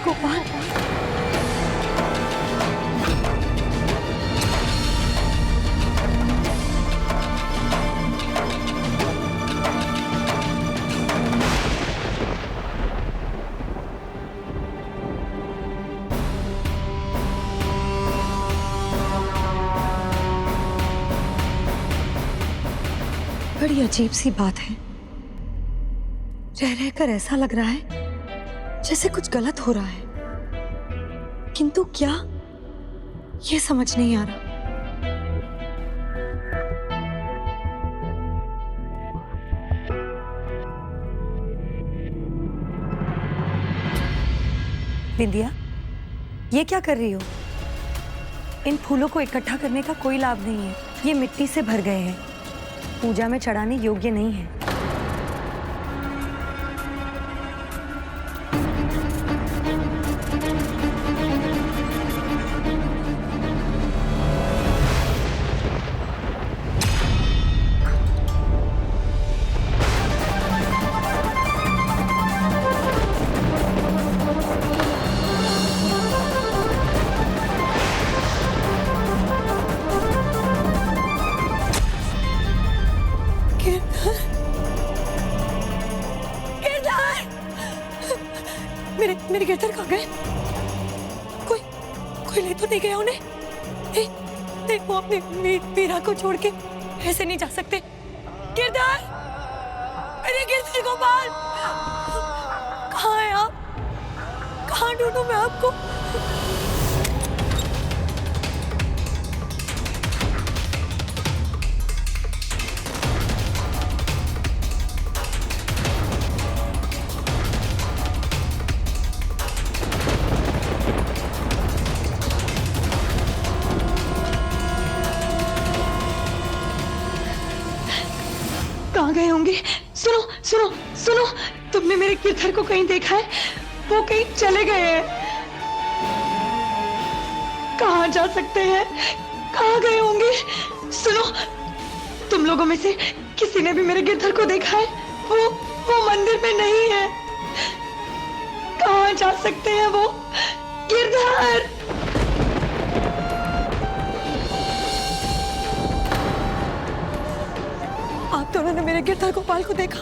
गोपाल। बड़ी अजीब सी बात है, रह रहकर ऐसा लग रहा है जैसे कुछ गलत हो रहा है, किंतु क्या, ये समझ नहीं आ रहा। बिंदिया, ये क्या कर रही हो? इन फूलों को इकट्ठा करने का कोई लाभ नहीं है, ये मिट्टी से भर गए हैं, पूजा में चढ़ाने योग्य नहीं है। मेरे गिरधर कहाँ गए? कोई ले तो नहीं गया उन्हें? नहीं, वो अपनी मीरा को छोड़ के ऐसे नहीं जा सकते। गिरधर, मेरे गिरधर गोपाल, कहाँ है आप? कहाँ ढूंढूं मैं आपको? कहाँ गए होंगे? सुनो सुनो सुनो, तुमने मेरे गिरधर को कहीं देखा है? वो कहीं चले गए हैं। कहाँ जा सकते हैं? कहाँ गए होंगे? सुनो, तुम लोगों में से किसी ने भी मेरे गिरधर को देखा है? वो मंदिर में नहीं है। कहाँ जा सकते हैं वो? गिरधर! आप दोनों ने मेरे गिरधर गोपाल को देखा?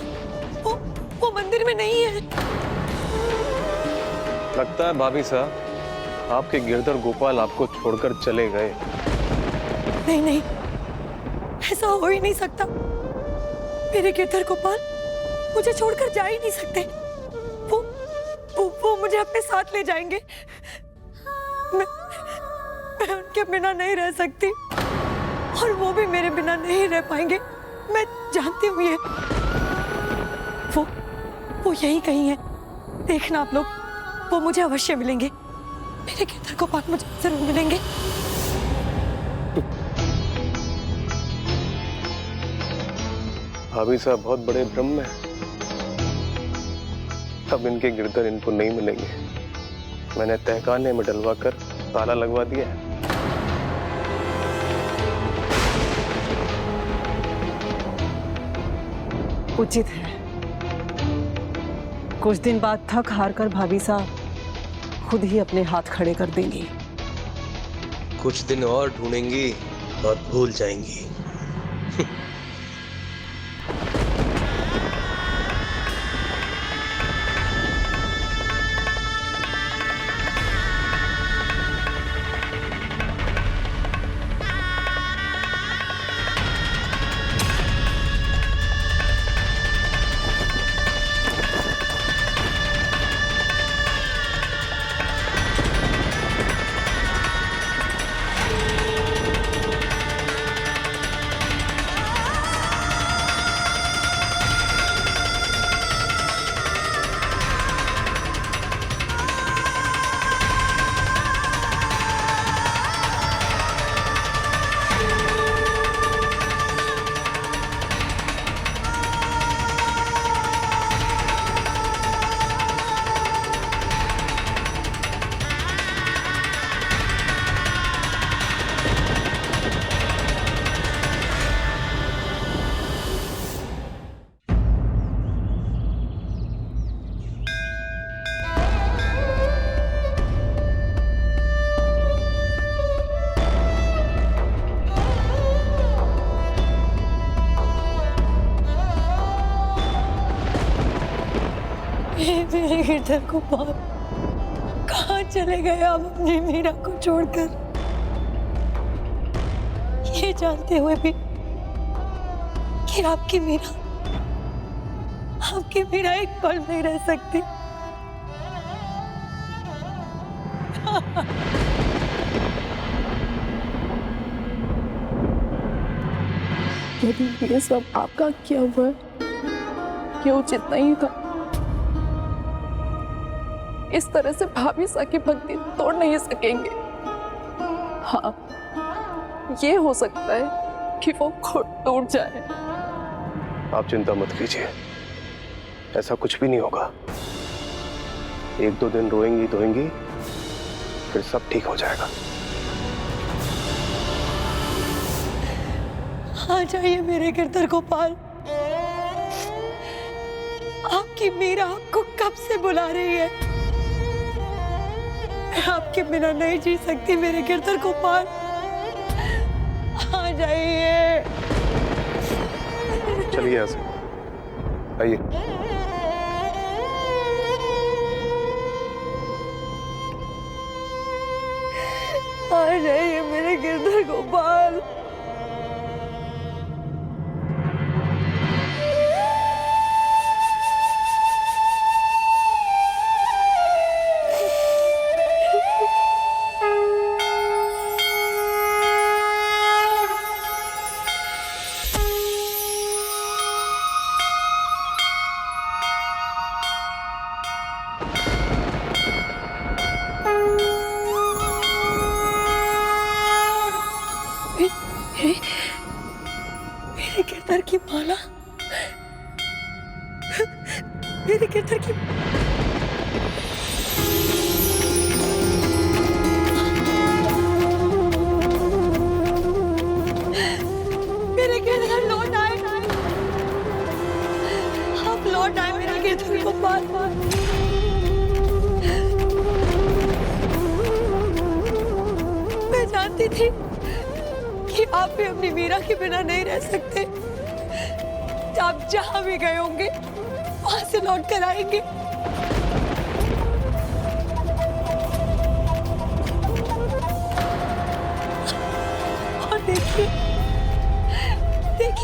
वो मंदिर में नहीं है। लगता है भाभी साहब आपके गिरधर गोपाल आपको छोड़कर चले गए। नहीं, ऐसा हो ही नहीं सकता। मेरे गिरधर गोपाल मुझे छोड़कर जा ही नहीं सकते। वो मुझे अपने साथ ले जाएंगे। मैं उनके बिना नहीं रह सकती और वो भी मेरे बिना नहीं रह पाएंगे। मैं जानती हूँ ये। वो यही कहीं है। देखना आप लोग, वो मुझे अवश्य मिलेंगे। मेरे गिरधर गोपाल मुझे जरूर मिलेंगे। भाभी साहब बहुत बड़े भ्रम में हैं। अब इनके गिरधर इनको नहीं मिलेंगे। मैंने तहखाने में डलवा कर ताला लगवा दिया है। उचित है। कुछ दिन बाद थक हार कर भाभी साहब खुद ही अपने हाथ खड़े कर देंगी। कुछ दिन और ढूंढेंगी और भूल जाएंगी। गिरधर गोपाल, कहाँ चले गए आप अपनी मीरा को छोड़कर? ये जानते हुए भी कि आपकी मीरा एक पल नहीं रह सकती। यदि ये सब आपका किया हुआ है, ये उचित नहीं था। इस तरह से भाभी सा की भक्ति तोड़ नहीं सकेंगे। हाँ, ये हो सकता है कि वो खुद टूट जाए। आप चिंता मत कीजिए, ऐसा कुछ भी नहीं होगा। 1-2 दिन रोएंगी धोएंगी, फिर सब ठीक हो जाएगा। आ जाइए मेरे गिरधर गोपाल, आपकी मीरा आपको कब से बुला रही है। मैं आपके बिना नहीं जी सकती मेरे गिरधर गोपाल, आ जाइए। चलिए यहाँ से आइए। आ जाइए मेरे गिरधर गोपाल। मेरे गिरधर की माला, मेरे गिरधर की मेरे गिरधर लौट आए, आप लौट आए मेरे गिरधर गोपाल। मैं जानती थी कि आप भी अपनी मीरा के बिना नहीं रह सकते। आप जहां भी गए होंगे वहां से लौट कर आएंगे। और देखिए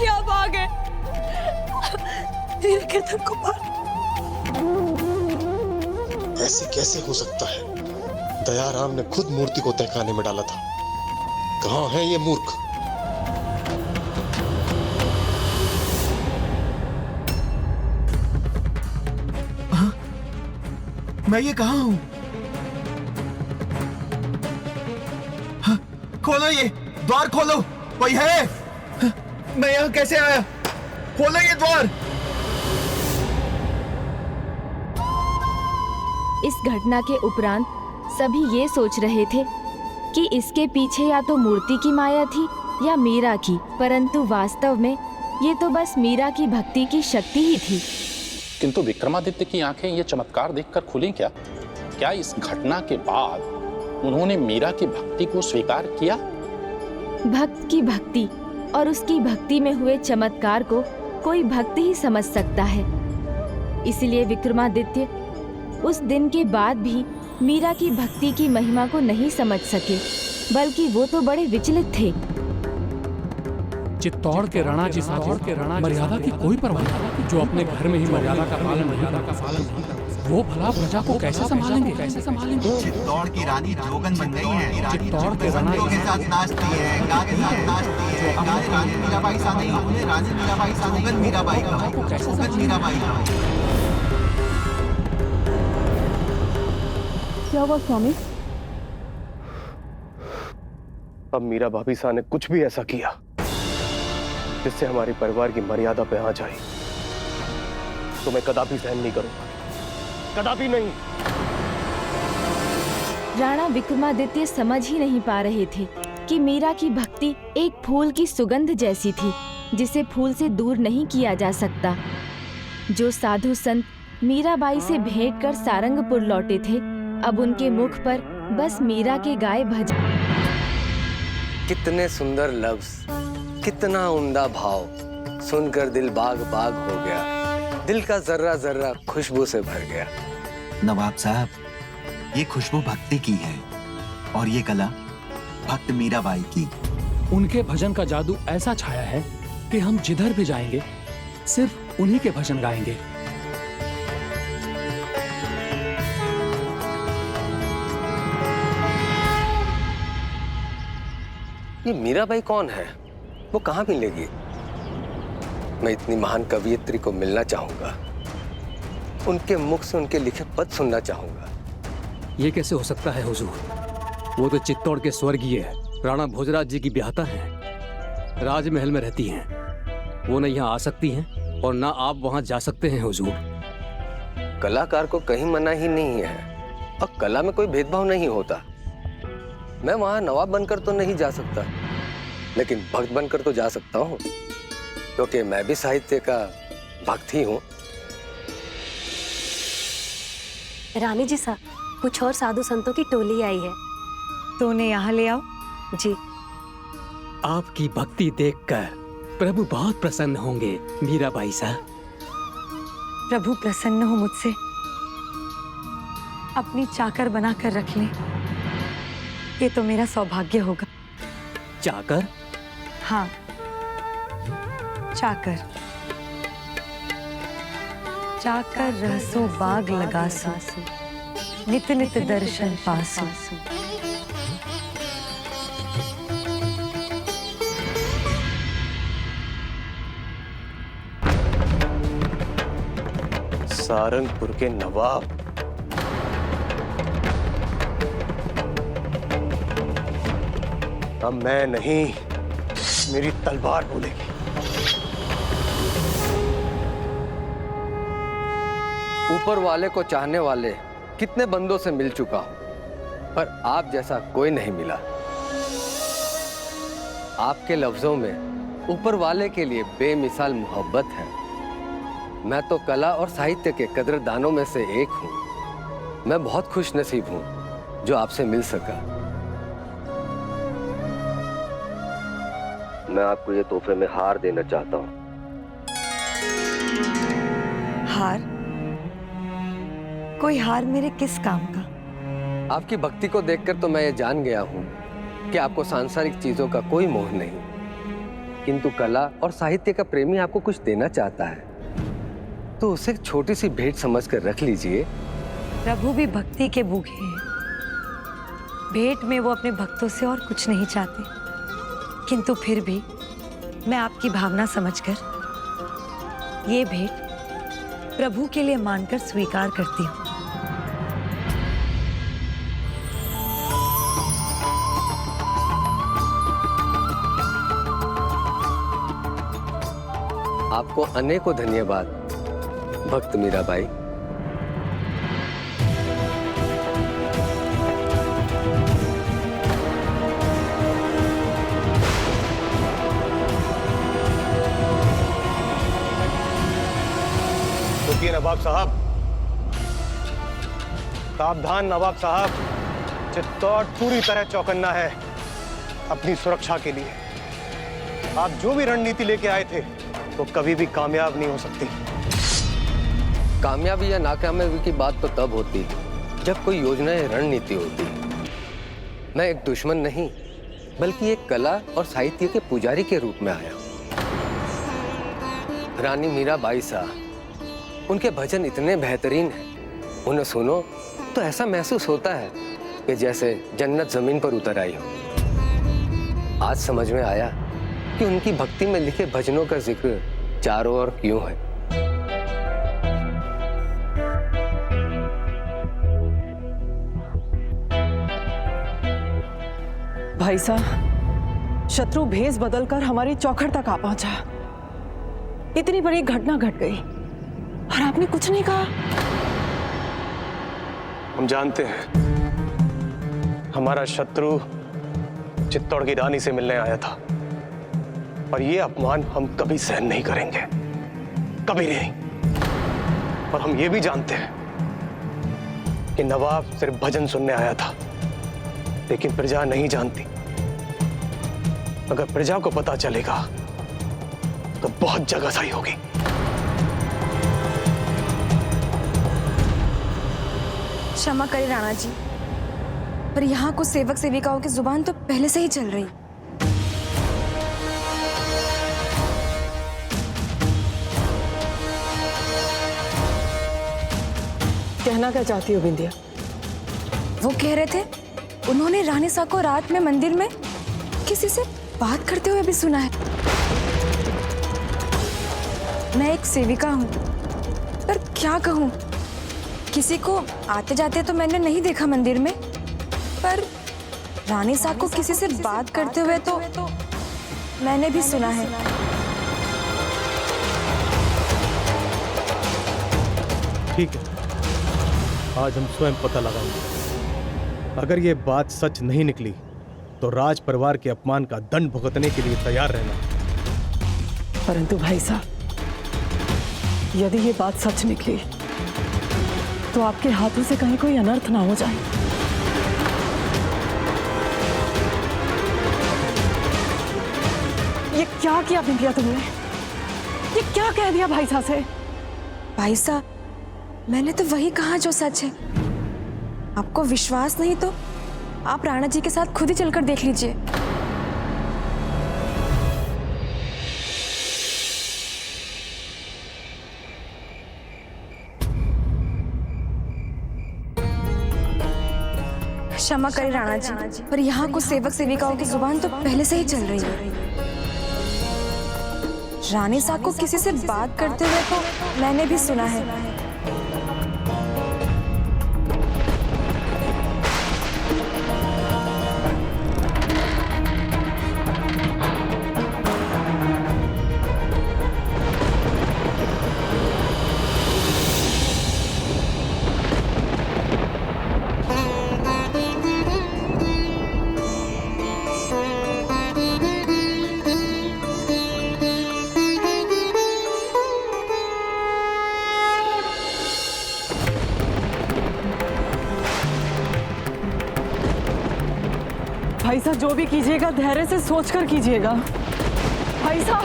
आप आ गए मेरे गिरधर गोपाल। ऐसे कैसे हो सकता है? दयाराम ने खुद मूर्ति को तहखाने में डाला था। कहाँ है ये मूर्ख? मैं ये कहाँ हूँ? हाँ, खोलो ये द्वार, खोलो। कोई है? हाँ, मैं यहाँ कैसे आया? खोलो ये द्वार। इस घटना के उपरांत सभी ये सोच रहे थे कि इसके पीछे या तो मूर्ति की माया थी या मीरा की, परंतु वास्तव में ये तो बस मीरा की भक्ति की शक्ति ही थी। किंतु विक्रमादित्य की आंखें ये चमत्कार देखकर खुली क्या? क्या इस घटना के बाद उन्होंने मीरा की भक्ति को स्वीकार किया? भक्त की भक्ति और उसकी भक्ति में हुए चमत्कार को कोई भक्त ही समझ सकता है। इसलिए विक्रमादित्य उस दिन के बाद भी मीरा की भक्ति की महिमा को नहीं समझ सके, बल्कि वो तो बड़े विचलित थे। चित्तौड़ के राणा जी मर्यादा की कोई परवाह नहीं, जो अपने घर में ही मर्यादा का पालन नहीं करता, वो भला प्रजा को कैसे संभालेंगे? चित्तौड़ की रानी जोगन बन गई है। चित्तौड़ के राणा के साथ नाचती है, गा के साथ नाचती है। हमने रानी मीराबाई सा नहीं, हमने रानी मीराबाई सा नहीं, जोगन मीराबाई का, जोगन मीराबाई का। क्या हुआ स्वामी? अब मीरा भाभी सा ने कुछ भी ऐसा किया जिससे हमारे परिवार की मर्यादा पे आ जाए तो मैं कदापि सहन नहीं करूंगा, कदापि नहीं। राणा विक्रमादित्य समझ ही नहीं पा रहे थे कि मीरा की भक्ति एक फूल की सुगंध जैसी थी, जिसे फूल से दूर नहीं किया जा सकता। जो साधु संत मीराबाई से भेंट कर सारंगपुर लौटे थे, अब उनके मुख पर बस मीरा के गाए भजन। कितने सुंदर लफ्ज, कितना उम्दा भाव, सुनकर दिल बाग बाग हो गया, दिल का जर्रा जर्रा खुशबू से भर गया। नवाब साहब, ये खुशबू भक्ति की है और ये कला भक्त मीराबाई की। उनके भजन का जादू ऐसा छाया है कि हम जिधर भी जाएंगे सिर्फ उन्हीं के भजन गाएंगे। ये मीराबाई कौन है? वो कहाँ मिलेगी? मैं इतनी महान कवियत्री को मिलना चाहूंगा, उनके मुख से उनके लिखे पद सुनना चाहूंगा। ये कैसे हो सकता है हुजूर? वो तो चित्तौड़ के स्वर्गीय राणा भोजराज जी की ब्याहता हैं, राजमहल में रहती हैं। वो न यहाँ आ सकती हैं और ना आप वहाँ जा सकते हैं हुजूर। कलाकार को कहीं मना ही नहीं है और कला में कोई भेदभाव नहीं होता। मैं वहां नवाब बनकर तो नहीं जा सकता, लेकिन भक्त बनकर तो जा सकता हूँ, क्योंकि मैं भी साहित्य का भक्त ही हूँ। रानी जी साहब, कुछ और साधु संतों की टोली आई है, तो उन्हें यहाँ ले आओ। जी। आपकी भक्ति देखकर प्रभु बहुत प्रसन्न होंगे मीराबाई साहब। प्रभु प्रसन्न हो मुझसे, अपनी चाकर बनाकर रख लें, ये तो मेरा सौभाग्य होगा। चाकर? हाँ, चाकर। चाकर रहसो बाग लगासो, नित नित दर्शन पासो। सारंगपुर के नवाब, अब मैं नहीं, मेरी तलवार बोलेगी। ऊपर वाले को चाहने वाले कितने बंदों से मिल चुका हूं, पर आप जैसा कोई नहीं मिला। आपके लफ्जों में ऊपर वाले के लिए बेमिसाल मोहब्बत है। मैं तो कला और साहित्य के कदरदानों में से एक हूं। मैं बहुत खुश नसीब हूं जो आपसे मिल सका। मैं आपको ये तोहफे में हार देना चाहता हूं। हार? कोई हार मेरे किस काम का? आपकी भक्ति को देखकर तो मैं ये जान गया हूं कि आपको सांसारिक चीजों का कोई मोह नहीं, किंतु कला और साहित्य का प्रेमी आपको कुछ देना चाहता है, तो उसे एक छोटी सी भेंट समझकर रख लीजिए। प्रभु भी भक्ति के भूखे हैं। भेंट में वो अपने भक्तों से और कुछ नहीं चाहते, किंतु फिर भी मैं आपकी भावना समझकर ये भेंट प्रभु के लिए मानकर स्वीकार करती हूँ। आपको अनेकों धन्यवाद भक्त मीराबाई। रुकिए नवाब साहब, सावधान नवाब साहब, चित्तौड़ पूरी तरह चौकन्ना है अपनी सुरक्षा के लिए। आप जो भी रणनीति लेके आए थे वो कभी भी कामयाब नहीं हो सकती। कामयाबी या नाकामयाबी की बात तो तब होती जब कोई योजना या रणनीति होती। मैं एक दुश्मन नहीं, बल्कि एक कला और साहित्य के पुजारी के रूप में आया हूं। रानी मीराबाई साहब, उनके भजन इतने बेहतरीन हैं, उन्हें सुनो तो ऐसा महसूस होता है कि जैसे जन्नत जमीन पर उतर आई हो। आज समझ में आया कि उनकी भक्ति में लिखे भजनों का जिक्र चारों ओर क्यों है। भाई साहब, शत्रु भेष बदलकर हमारी चौखट तक आ पहुंचा। इतनी बड़ी घटना घट गई और आपने कुछ नहीं कहा। हम जानते हैं हमारा शत्रु चित्तौड़ की रानी से मिलने आया था, और ये अपमान हम कभी सहन नहीं करेंगे, कभी नहीं। और हम ये भी जानते हैं कि नवाब सिर्फ भजन सुनने आया था, लेकिन प्रजा नहीं जानती। अगर प्रजा को पता चलेगा तो बहुत जगहसाई होगी। क्षमा करें राणा जी, पर यहाँ कुछ सेवक सेविकाओं की जुबान तो पहले से ही चल रही। कहना क्या चाहती हो बिंदिया? वो कह रहे थे उन्होंने रानी सा को रात में मंदिर में किसी से बात करते हुए भी सुना है। मैं एक सेविका हूँ, पर क्या कहूँ, किसी को आते जाते तो मैंने नहीं देखा मंदिर में, पर रानी सा को किसी से बात करते हुए तो मैंने भी सुना है। ठीक है, आज हम स्वयं पता लगाएंगे। अगर ये बात सच नहीं निकली तो राज परिवार के अपमान का दंड भुगतने के लिए तैयार रहना। परंतु भाई साहब, यदि ये बात सच निकली तो आपके हाथों से कहीं कोई अनर्थ ना हो जाए। ये क्या किया बिंदिया तुमने? ये क्या कह दिया भाई साहब से? भाई साहब, मैंने तो वही कहा जो सच है। आपको विश्वास नहीं तो आप राणा जी के साथ खुद ही चलकर देख लीजिए। क्षमा करें राणा जी, पर यहाँ कुछ सेवक सेविकाओं की जुबान तो पहले से ही चल रही है। रानी सा को किसी से बात करते हुए तो मैंने भी सुना है। भाई साहब, जो भी कीजिएगा धैर्य से सोचकर कीजिएगा। भाई साहब,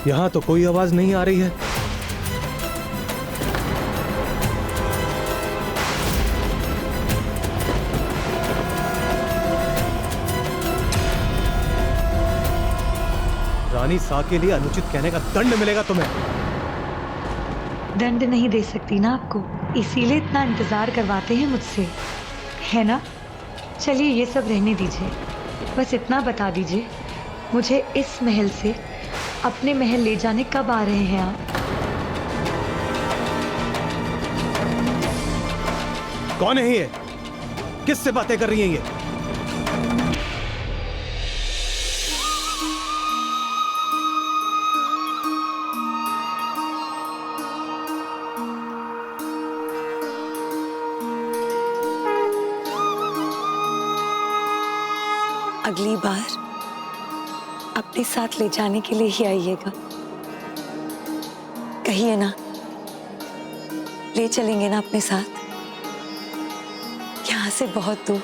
यहां तो कोई आवाज नहीं आ रही है। रानी सा के लिए अनुचित कहने का दंड मिलेगा तुम्हें। दंड नहीं दे सकती ना आपको, इसीलिए इतना इंतजार करवाते हैं मुझसे, है ना? चलिए ये सब रहने दीजिए, बस इतना बता दीजिए, मुझे इस महल से अपने महल ले जाने कब आ रहे हैं आप? कौन है ये? किससे बातें कर रही हैं ये? अगली बार अपने साथ ले जाने के लिए ही आइएगा। कहिए ना, ले चलेंगे ना अपने साथ, यहाँ से बहुत दूर।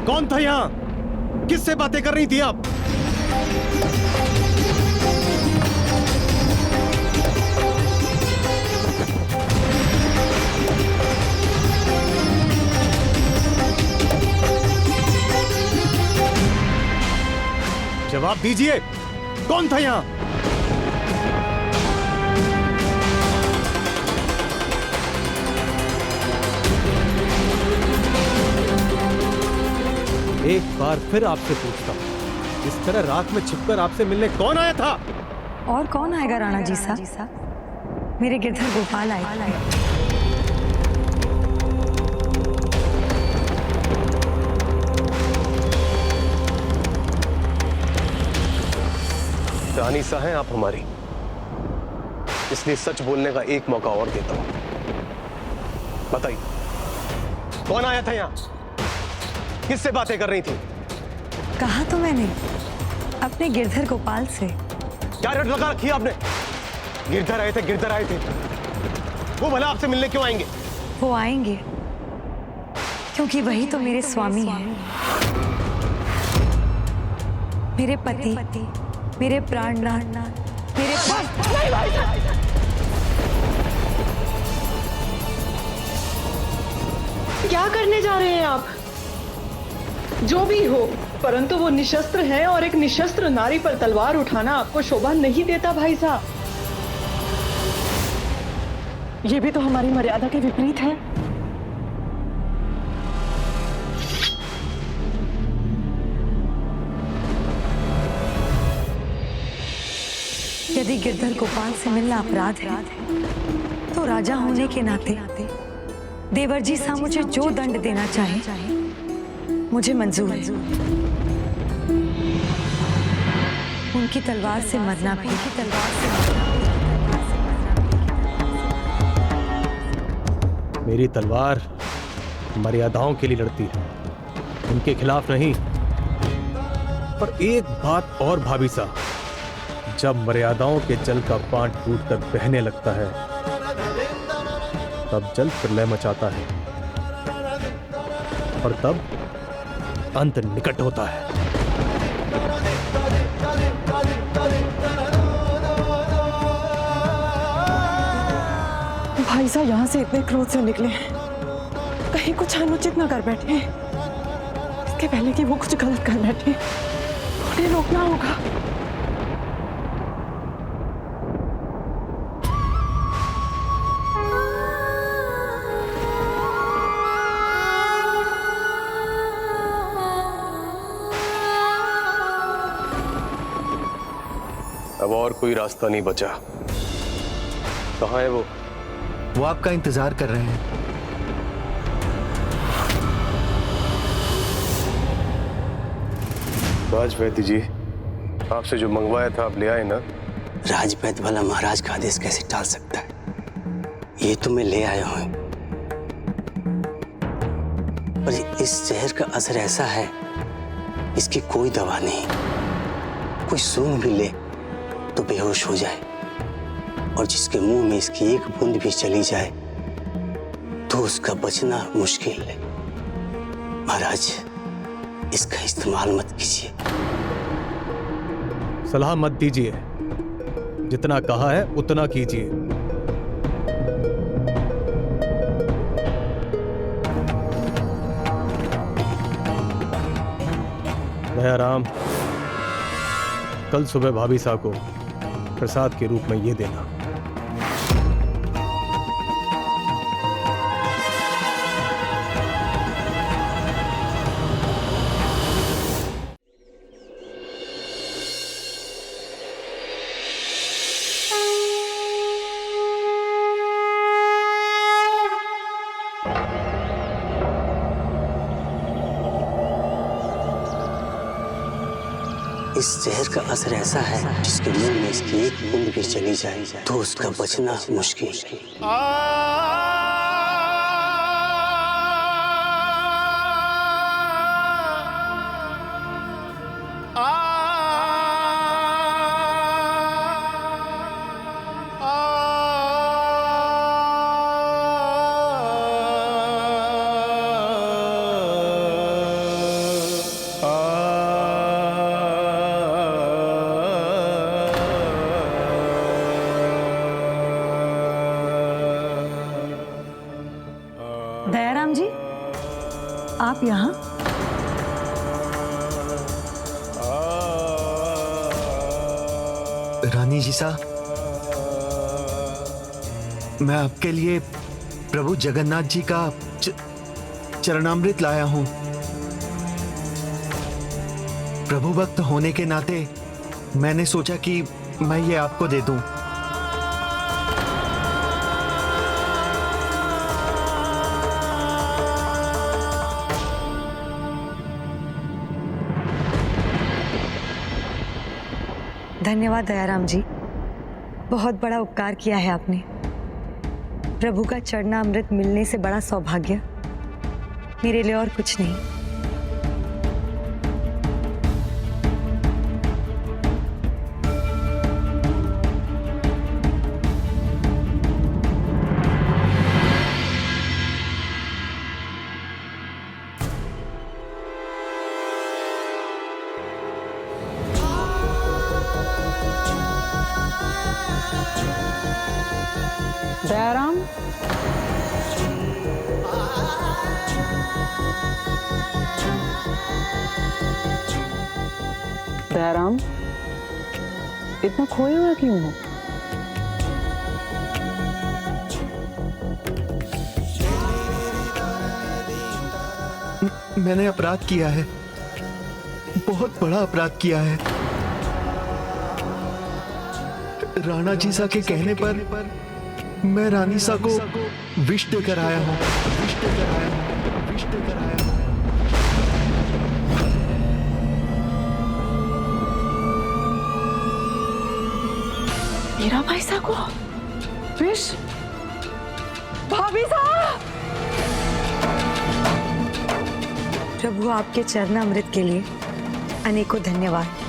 कौन था यहाँ? किससे बातें कर रही थी आप? जवाब दीजिए, कौन था यहाँ? एक बार फिर आपसे पूछता हूं, इस तरह रात में छिपकर आपसे मिलने कौन आया था? और कौन आएगा राणा जी सा? मेरे गिरधर गोपाल आएगा। रानी सा हैं आप हमारी, इसलिए सच बोलने का एक मौका और देता हूं। बताइए, कौन आया था यहाँ? किससे बातें कर रही थी? कहा तो मैंने, अपने गिरधर गोपाल से। क्या रट लगा रखी आपने? गिरधर आए थे, गिरधर आए थे। वो भला आपसे मिलने क्यों आएंगे? वो आएंगे क्योंकि वही तो मेरे स्वामी हैं, मेरे पति, मेरे प्राणनाथ, मेरे क्या करने जा रहे हैं आप? जो भी हो, परंतु वो निशस्त्र है और एक निशस्त्र नारी पर तलवार उठाना आपको शोभा नहीं देता भाई साहब। ये भी तो हमारी मर्यादा के विपरीत है। यदि गिरधर गोपाल से मिलना अपराध है, तो राजा होने के नाते देवर जी सा मुझे जो दंड देना चाहे मुझे मंजूर है। उनकी तलवार से मरना भी, मेरी तलवार मर्यादाओं के लिए लड़ती है, उनके खिलाफ नहीं। पर एक बात और भाभी सा, जब मर्यादाओं के जल का बांध टूटकर बहने लगता है, तब जल प्रलय मचाता है और तब अंत निकट होता है। भाई साहब यहाँ से इतने क्रोध से निकले, कहीं कुछ अनुचित न कर बैठे, इसके पहले कि वो कुछ गलत कर बैठे। उन्हें रोकना होगा। अब और कोई रास्ता नहीं बचा। कहाँ है वो? वो आपका इंतजार कर रहे हैं। राजवैद्य जी, आपसे जो मंगवाया था आप ले आए ना? राजवैद्य वाला महाराज का आदेश कैसे टाल सकता है? ये तो मैं ले आया हूं, पर इस जहर का असर ऐसा है, इसकी कोई दवा नहीं। कोई सूंघ भी ले तो बेहोश हो जाए, और जिसके मुंह में इसकी एक बूंद भी चली जाए तो उसका बचना मुश्किल है। महाराज, इसका इस्तेमाल मत कीजिए। सलाह मत दीजिए, जितना कहा है उतना कीजिए। दयाराम, कल सुबह भाभी साहब को प्रसाद के रूप में ये देना। इस जहर का असर ऐसा है, जिसके मुंह में इसकी एक बूंद भी चली जाए तो उसका बचना मुश्किल है। दयाराम जी, आप यहाँ? रानी जी सा, मैं आपके लिए प्रभु जगन्नाथ जी का चरणामृत लाया हूं। प्रभु भक्त होने के नाते मैंने सोचा कि मैं ये आपको दे दूं। धन्यवाद दयाराम जी, बहुत बड़ा उपकार किया है आपने। प्रभु का चरणामृत मिलने से बड़ा सौभाग्य मेरे लिए और कुछ नहीं। दयाराम, दयाराम, इतना खोए हुए क्यों हो? मैंने अपराध किया है, बहुत बड़ा अपराध किया है। राणा जी सा के कहने पर मैं रानी सा को विष देकर आया हूँ, विष देकर आया हूँ, विष देकर आया हूँ। मेरा भाई सा को विष? भाभी साहब! प्रभु आपके चरणामृत के लिए अनेकों धन्यवाद।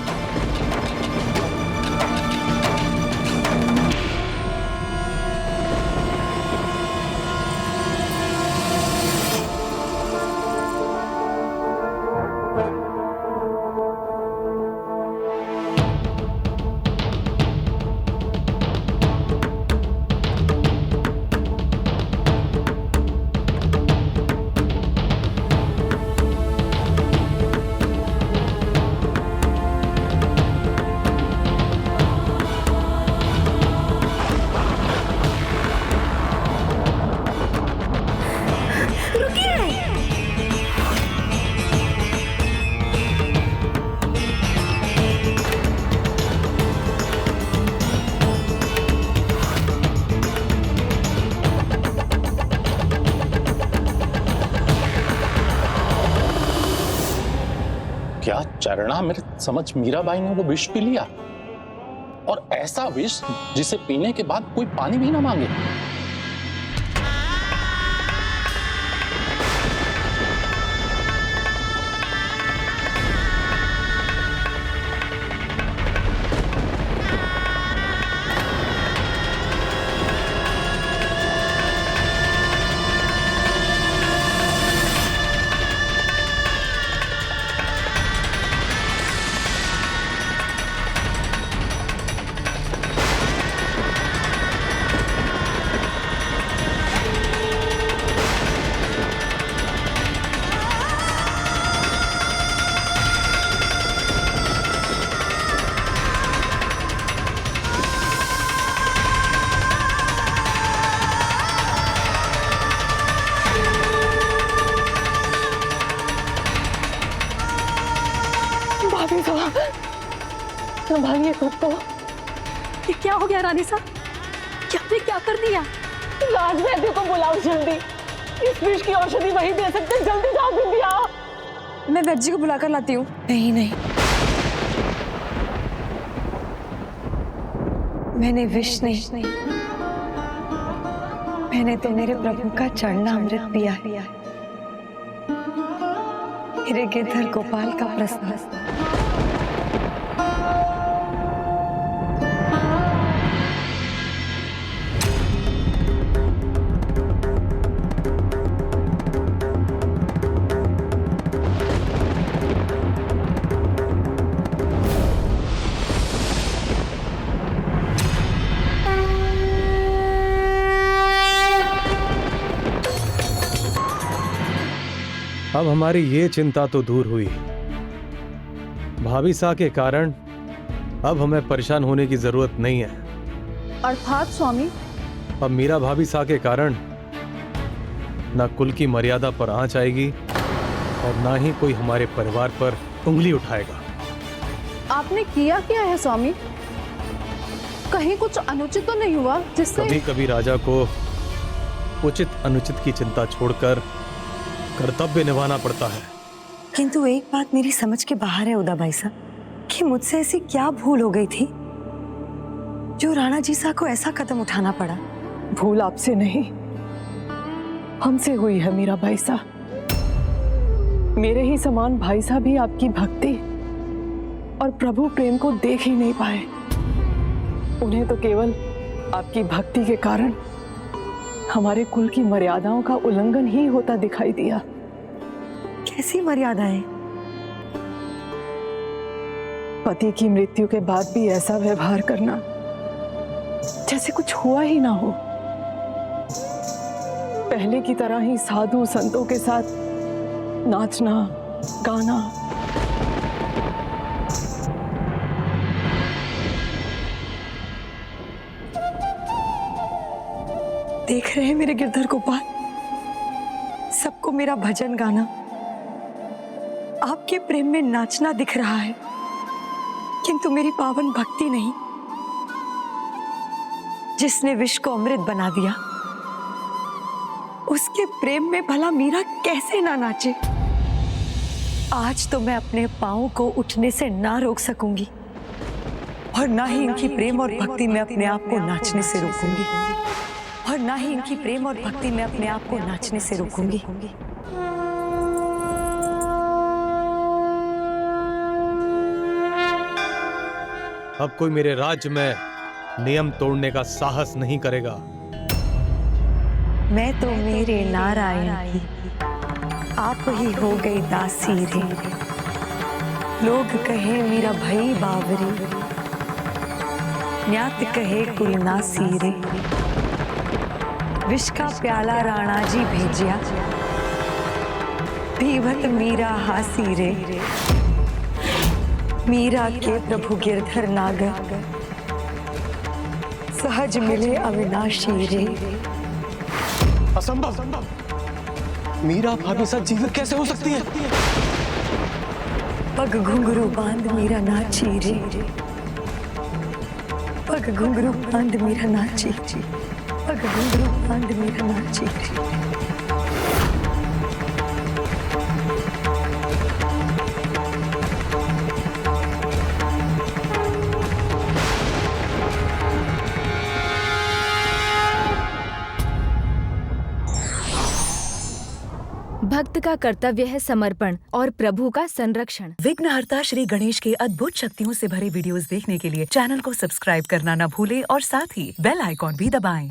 क्या चरणामृत समझ मीराबाई ने वो विष पी लिया? और ऐसा विष जिसे पीने के बाद कोई पानी भी ना मांगे। संभालिए खुद को। ये क्या हो गया रानी साहब? क्या आपने क्या कर दिया? राज वैद्य को बुलाओ जल्दी, इस विष की औषधि वही दे सकते, जल्दी जाओ बिंदिया। मैं वैद्य जी को बुलाकर लाती हूँ। नहीं नहीं, मैंने विष नहीं, मैंने तो मेरे प्रभु का चरणामृत पिया है, मेरे गिरधर गोपाल का प्रसाद। अब हमारी ये चिंता तो दूर हुई। भाभी सा के कारण अब हमें परेशान होने की जरूरत नहीं है। अर्थात स्वामी? अब मीरा भाभी सा के कारण न कुल की मर्यादा पर आंच आएगी और ना ही कोई हमारे परिवार पर उंगली उठाएगा। आपने किया क्या है स्वामी? कहीं कुछ अनुचित तो नहीं हुआ जिससे? कभी कभी राजा को उचित अनुचित की चिंता छोड़कर कर्तव्य निभाना पड़ता है। किंतु एक बात मेरी समझ के बाहर है उदाबाई साहब कि मुझसे ऐसी क्या भूल हो गई थी जो राणा जीसा को ऐसा कदम उठाना पड़ा। भूल आपसे नहीं, हमसे हुई है मीरा भाई साहब। मेरे ही समान भाई साहब भी आपकी भक्ति और प्रभु प्रेम को देख ही नहीं पाए। उन्हें तो केवल आपकी भक्ति के कारण हमारे कुल की मर्यादाओं का उल्लंघन ही होता दिखाई दिया। कैसी मर्यादाएं? पति की मृत्यु के बाद भी ऐसा व्यवहार करना जैसे कुछ हुआ ही ना हो। पहले की तरह ही साधु संतों के साथ नाचना गाना। देख रहे हैं मेरे गिरधर गोपाल, सबको मेरा भजन गाना, आपके प्रेम में नाचना दिख रहा है, किंतु मेरी पावन भक्ति नहीं। जिसने विष को अमृत बना दिया उसके प्रेम में भला मीरा कैसे ना नाचे। आज तो मैं अपने पांव को उठने से ना रोक सकूंगी और ना ही इनकी प्रेम और भक्ति में अपने आप को नाचने से रोकूंगी, और ना ही इनकी प्रेम और भक्ति में अपने आप को नाचने से रोकूंगी। अब कोई मेरे राज्य में नियम तोड़ने का साहस नहीं करेगा। मैं तो मेरे नारायण की आप ही हो गई दासी रे। लोग कहे मेरा भई बावरी, न्यात कहे कुलनासी रे। विष का प्याला राणा जी भेजिया, पीवत मीरा हासी रे। मीरा के प्रभु गिरधर नागर, सहज मिले अविनाशी रे। असंभव। मीरा भाभी साथ जीवित कैसे हो सकती है? पग घुंघरू बांध मीरा नाची रे। पग घुंघरू बांध मीरा नाची, पग घुंघरू बांध मीरा नाची रे। भक्त का कर्तव्य है समर्पण और प्रभु का संरक्षण। विघ्नहर्ता श्री गणेश के अद्भुत शक्तियों से भरे वीडियोस देखने के लिए चैनल को सब्सक्राइब करना न भूलें और साथ ही बेल आइकॉन भी दबाएं।